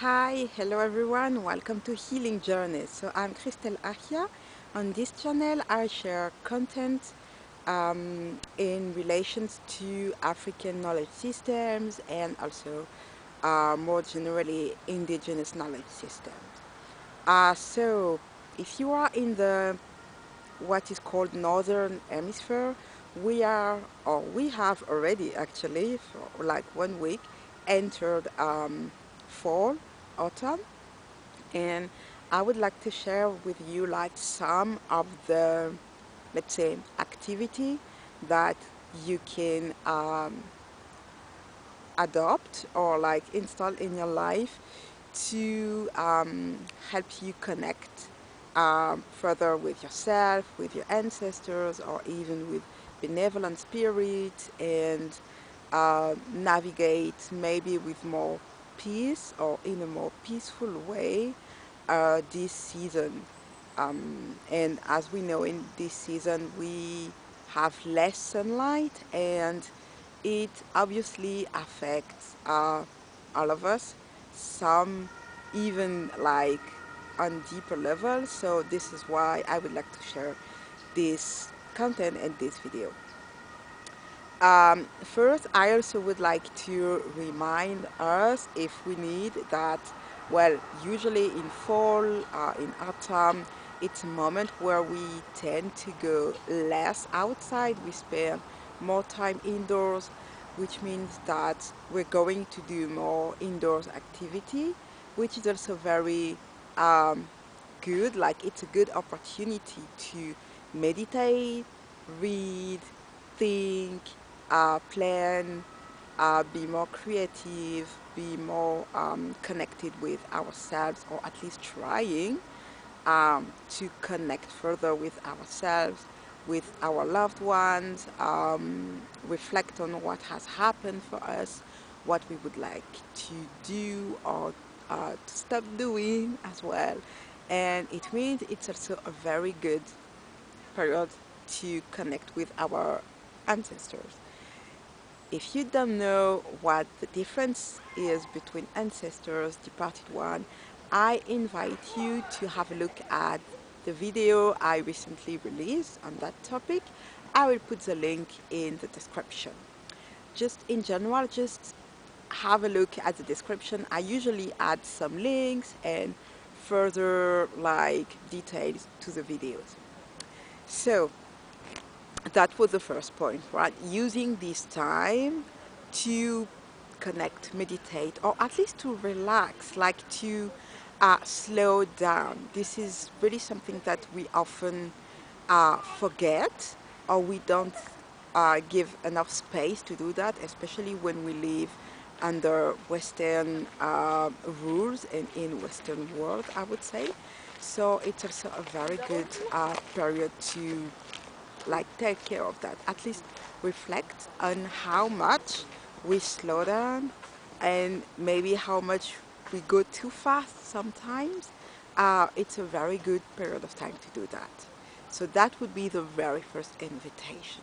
Hi, hello everyone, welcome to Healing Journeys. So I'm Christelle Achia. On this channel I share content in relations to African knowledge systems and also more generally indigenous knowledge systems. So if you are in the what is called Northern Hemisphere, we have already actually for like 1 week entered fall, autumn, and I would like to share with you like some of the, let's say, activity that you can adopt or like install in your life to help you connect further with yourself, with your ancestors, or even with benevolent spirits, and navigate maybe with more peace or in a more peaceful way this season. And as we know, in this season we have less sunlight, and it obviously affects all of us, some even like on deeper levels. So this is why I would like to share this content and this video. First, I also would like to remind us, if we need, that, well, usually in fall, in autumn, it's a moment where we tend to go less outside. We spend more time indoors, which means that we're going to do more indoors activity, which is also very good. Like, it's a good opportunity to meditate, read, think, plan, be more creative, be more connected with ourselves, or at least trying to connect further with ourselves, with our loved ones, reflect on what has happened for us, what we would like to do or to stop doing as well. And it means it's also a very good period to connect with our ancestors. If you don't know what the difference is between ancestors, departed one, I invite you to have a look at the video I recently released on that topic. I will put the link in the description. Just in general, just have a look at the description. I usually add some links and further like details to the videos. So that was the first point, right? Using this time to connect, meditate, or at least to relax, like to slow down. This is really something that we often forget, or we don't give enough space to do that, especially when we live under Western rules and in Western world, I would say. So it's also a very good period to like take care of that, at least reflect on how much we slow down and maybe how much we go too fast sometimes. It's a very good period of time to do that. So that would be the very first invitation.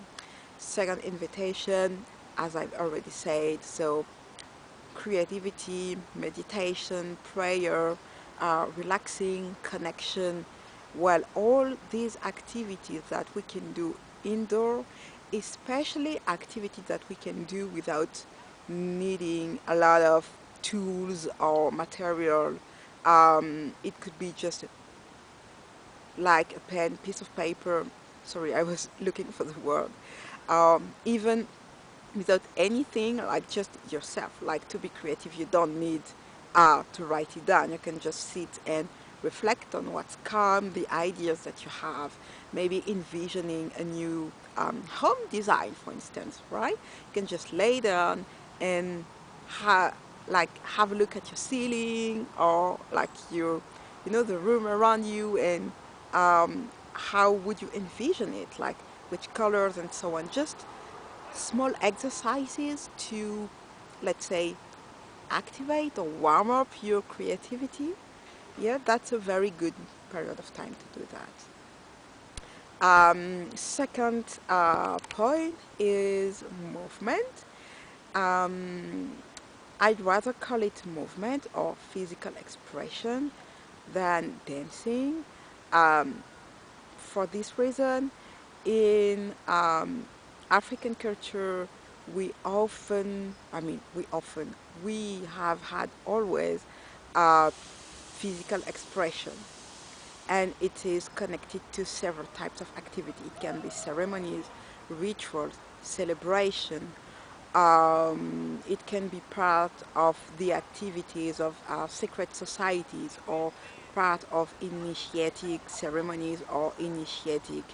Second invitation, as I've already said, so creativity, meditation, prayer, relaxing, connection. Well, all these activities that we can do indoor, especially activities that we can do without needing a lot of tools or material. It could be just like a pen, piece of paper. Sorry, I was looking for the word. Even without anything, like just yourself. Like, to be creative, you don't need to write it down. You can just sit and reflect on what's come, the ideas that you have, maybe envisioning a new home design, for instance, right? You can just lay down and like have a look at your ceiling, or like the room around you, and how would you envision it, like which colors and so on. Just small exercises to, let's say, activate or warm up your creativity. Yeah, that's a very good period of time to do that. Second point is movement. I'd rather call it movement or physical expression than dancing. Um, for this reason, in African culture, we have had always physical expression, and it is connected to several types of activity. It can be ceremonies, rituals, celebration. It can be part of the activities of secret societies or part of initiatic ceremonies or initiatic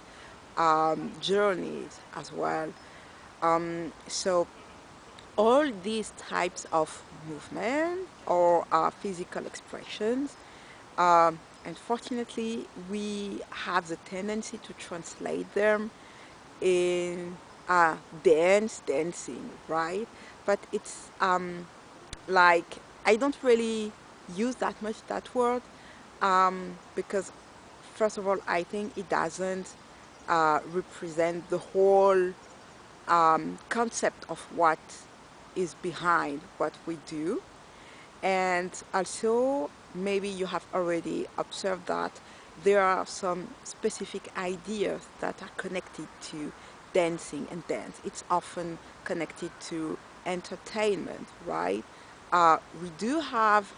journeys as well. So all these types of movement or physical expressions, unfortunately, we have the tendency to translate them in dancing, right? But it's like I don't really use that much that word because first of all, I think it doesn't represent the whole concept of what is behind what we do. And also, maybe you have already observed that there are some specific ideas that are connected to dancing and dance. It's often connected to entertainment, right? We do have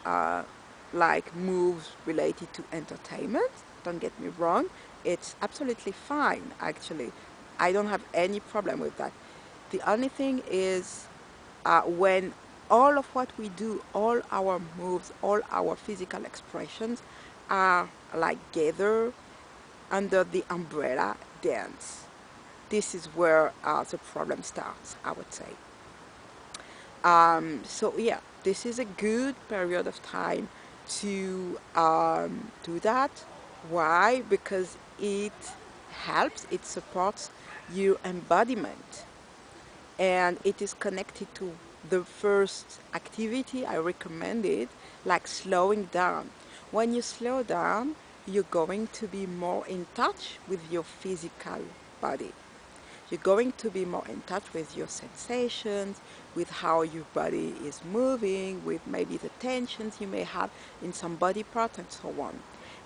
like moves related to entertainment. Don't get me wrong. It's absolutely fine, actually. I don't have any problem with that. The only thing is when all of what we do, all our moves, all our physical expressions are like gathered under the umbrella dance. This is where the problem starts, I would say. So yeah, this is a good period of time to do that. Why? Because it helps, it supports your embodiment, and it is connected to the first activity I recommended, like slowing down. When you slow down, you're going to be more in touch with your physical body. You're going to be more in touch with your sensations, with how your body is moving, with maybe the tensions you may have in some body part and so on.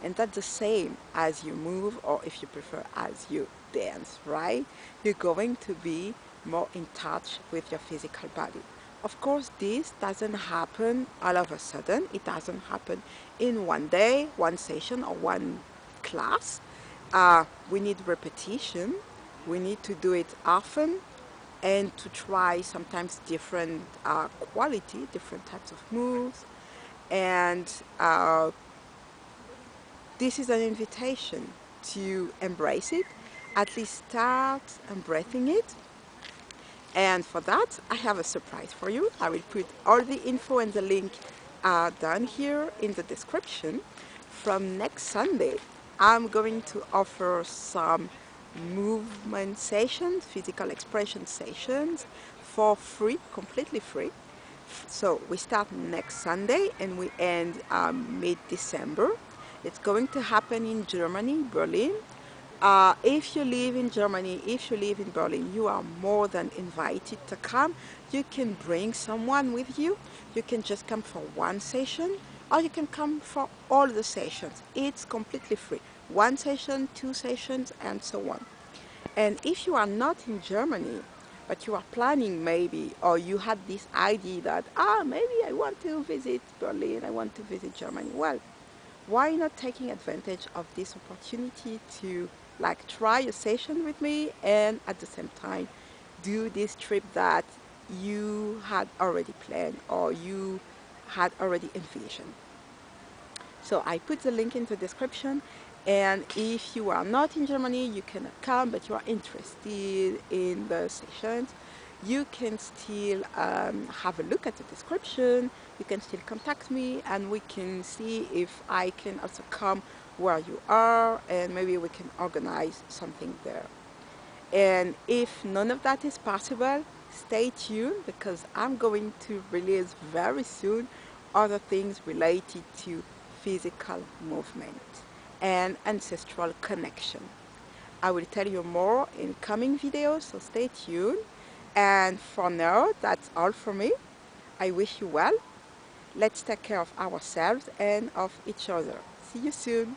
And that's the same as you move, or if you prefer, as you dance, right? You're going to be more in touch with your physical body. Of course, this doesn't happen all of a sudden. It doesn't happen in one day, one session, or one class. We need repetition. We need to do it often and to try sometimes different quality, different types of moves. And this is an invitation to embrace it, at least start embracing it. And for that, I have a surprise for you. I will put all the info and the link down here in the description. From next Sunday, I'm going to offer some movement sessions, physical expression sessions for free, completely free. So we start next Sunday and we end mid-December. It's going to happen in Germany, Berlin. If you live in Germany, if you live in Berlin, you are more than invited to come. You can bring someone with you. You can just come for one session, or you can come for all the sessions. It's completely free. One session, two sessions, and so on. And if you are not in Germany, but you are planning maybe, or you had this idea that, maybe I want to visit Berlin, I want to visit Germany. Well, why not taking advantage of this opportunity to like try a session with me and at the same time do this trip that you had already planned or you had already envisioned. So I put the link in the description, and if you are not in Germany, you cannot come, but you are interested in the sessions, you can still have a look at the description. You can still contact me, and we can see if I can also come where you are, and maybe we can organize something there. And if none of that is possible, stay tuned, because I'm going to release very soon other things related to physical movement and ancestral connection. I will tell you more in coming videos, so stay tuned. And for now, that's all for me. I wish you well. Let's take care of ourselves and of each other. See you soon.